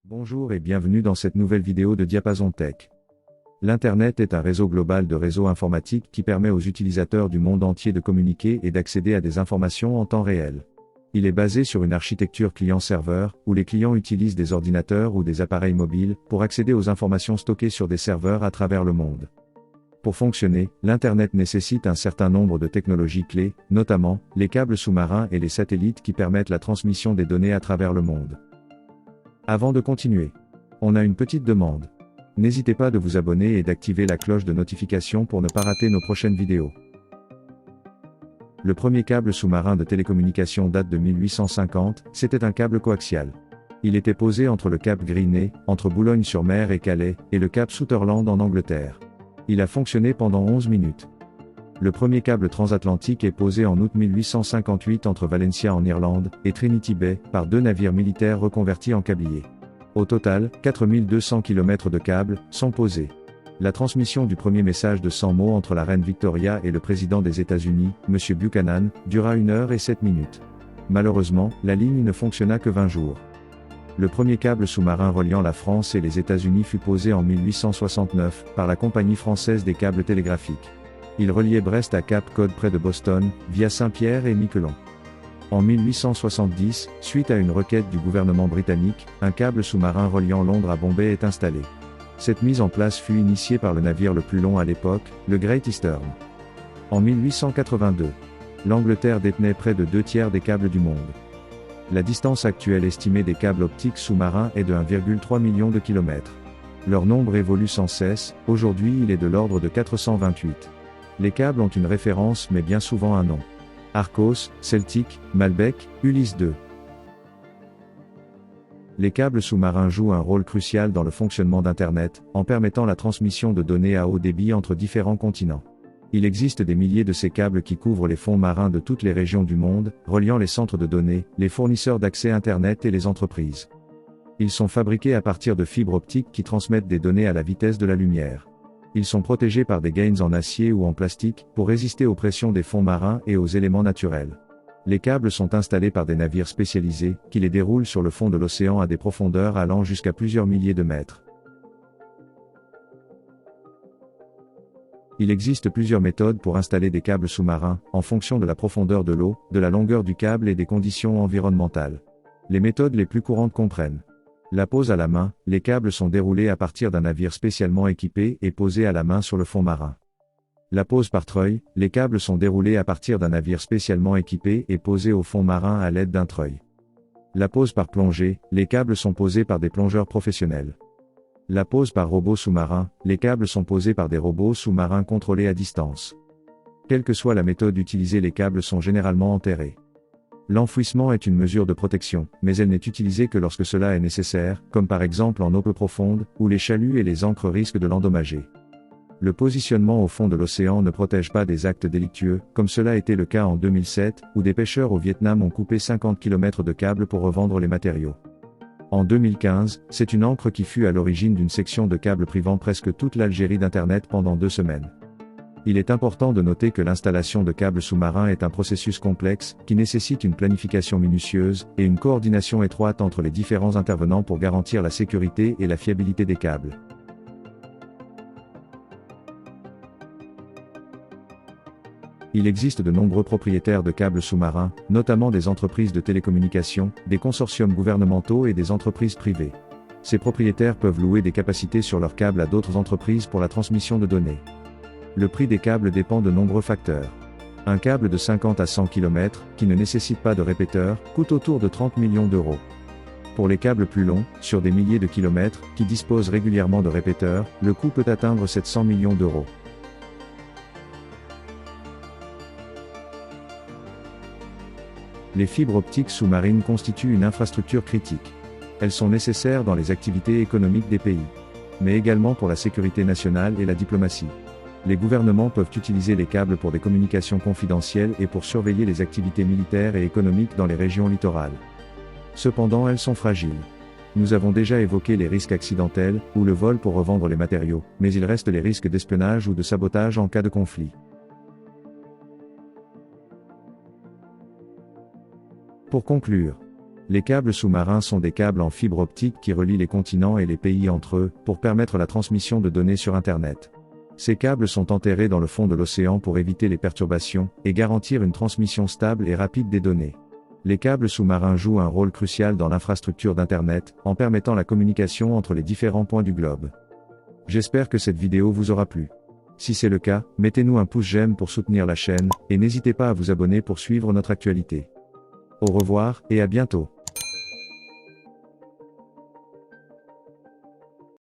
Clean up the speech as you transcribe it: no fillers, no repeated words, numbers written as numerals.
Bonjour et bienvenue dans cette nouvelle vidéo de Diapason Tech. L'Internet est un réseau global de réseaux informatiques qui permet aux utilisateurs du monde entier de communiquer et d'accéder à des informations en temps réel. Il est basé sur une architecture client-serveur, où les clients utilisent des ordinateurs ou des appareils mobiles pour accéder aux informations stockées sur des serveurs à travers le monde. Pour fonctionner, l'Internet nécessite un certain nombre de technologies clés, notamment les câbles sous-marins et les satellites qui permettent la transmission des données à travers le monde. Avant de continuer, on a une petite demande. N'hésitez pas de vous abonner et d'activer la cloche de notification pour ne pas rater nos prochaines vidéos. Le premier câble sous-marin de télécommunication date de 1850, c'était un câble coaxial. Il était posé entre le cap Greeney, entre Boulogne-sur-Mer et Calais, et le cap Sutherland en Angleterre. Il a fonctionné pendant 11 minutes. Le premier câble transatlantique est posé en août 1858 entre Valencia en Irlande, et Trinity Bay, par deux navires militaires reconvertis en câbliers. Au total, 4200 km de câbles sont posés. La transmission du premier message de 100 mots entre la reine Victoria et le président des États-Unis, M. Buchanan, dura 1 heure et 7 minutes. Malheureusement, la ligne ne fonctionna que 20 jours. Le premier câble sous-marin reliant la France et les États-Unis fut posé en 1869, par la Compagnie française des câbles télégraphiques. Il reliait Brest à Cap Cod près de Boston, via Saint-Pierre et Miquelon. En 1870, suite à une requête du gouvernement britannique, un câble sous-marin reliant Londres à Bombay est installé. Cette mise en place fut initiée par le navire le plus long à l'époque, le Great Eastern. En 1882, l'Angleterre détenait près de 2/3 des câbles du monde. La distance actuelle estimée des câbles optiques sous-marins est de 1,3 million de kilomètres. Leur nombre évolue sans cesse, aujourd'hui il est de l'ordre de 428. Les câbles ont une référence mais bien souvent un nom. Arcos, Celtic, Malbec, Ulysse 2. Les câbles sous-marins jouent un rôle crucial dans le fonctionnement d'Internet, en permettant la transmission de données à haut débit entre différents continents. Il existe des milliers de ces câbles qui couvrent les fonds marins de toutes les régions du monde, reliant les centres de données, les fournisseurs d'accès Internet et les entreprises. Ils sont fabriqués à partir de fibres optiques qui transmettent des données à la vitesse de la lumière. Ils sont protégés par des gaines en acier ou en plastique, pour résister aux pressions des fonds marins et aux éléments naturels. Les câbles sont installés par des navires spécialisés, qui les déroulent sur le fond de l'océan à des profondeurs allant jusqu'à plusieurs milliers de mètres. Il existe plusieurs méthodes pour installer des câbles sous-marins, en fonction de la profondeur de l'eau, de la longueur du câble et des conditions environnementales. Les méthodes les plus courantes comprennent la pose à la main, les câbles sont déroulés à partir d'un navire spécialement équipé et posés à la main sur le fond marin. La pose par treuil, les câbles sont déroulés à partir d'un navire spécialement équipé et posés au fond marin à l'aide d'un treuil. La pose par plongée, les câbles sont posés par des plongeurs professionnels. La pose par robot sous-marin, les câbles sont posés par des robots sous-marins contrôlés à distance. Quelle que soit la méthode utilisée, les câbles sont généralement enterrés. L'enfouissement est une mesure de protection, mais elle n'est utilisée que lorsque cela est nécessaire, comme par exemple en eau peu profonde, où les chaluts et les ancres risquent de l'endommager. Le positionnement au fond de l'océan ne protège pas des actes délictueux, comme cela a été le cas en 2007, où des pêcheurs au Vietnam ont coupé 50 km de câbles pour revendre les matériaux. En 2015, c'est une ancre qui fut à l'origine d'une section de câbles privant presque toute l'Algérie d'Internet pendant 2 semaines. Il est important de noter que l'installation de câbles sous-marins est un processus complexe, qui nécessite une planification minutieuse, et une coordination étroite entre les différents intervenants pour garantir la sécurité et la fiabilité des câbles. Il existe de nombreux propriétaires de câbles sous-marins, notamment des entreprises de télécommunications, des consortiums gouvernementaux et des entreprises privées. Ces propriétaires peuvent louer des capacités sur leurs câbles à d'autres entreprises pour la transmission de données. Le prix des câbles dépend de nombreux facteurs. Un câble de 50 à 100 km, qui ne nécessite pas de répéteur, coûte autour de 30 millions d'euros. Pour les câbles plus longs, sur des milliers de kilomètres, qui disposent régulièrement de répéteurs, le coût peut atteindre 700 millions d'euros. Les fibres optiques sous-marines constituent une infrastructure critique. Elles sont nécessaires dans les activités économiques des pays, mais également pour la sécurité nationale et la diplomatie. Les gouvernements peuvent utiliser les câbles pour des communications confidentielles et pour surveiller les activités militaires et économiques dans les régions littorales. Cependant, elles sont fragiles. Nous avons déjà évoqué les risques accidentels, ou le vol pour revendre les matériaux, mais il reste les risques d'espionnage ou de sabotage en cas de conflit. Pour conclure, les câbles sous-marins sont des câbles en fibre optique qui relient les continents et les pays entre eux, pour permettre la transmission de données sur Internet. Ces câbles sont enterrés dans le fond de l'océan pour éviter les perturbations, et garantir une transmission stable et rapide des données. Les câbles sous-marins jouent un rôle crucial dans l'infrastructure d'Internet, en permettant la communication entre les différents points du globe. J'espère que cette vidéo vous aura plu. Si c'est le cas, mettez-nous un pouce j'aime pour soutenir la chaîne, et n'hésitez pas à vous abonner pour suivre notre actualité. Au revoir, et à bientôt.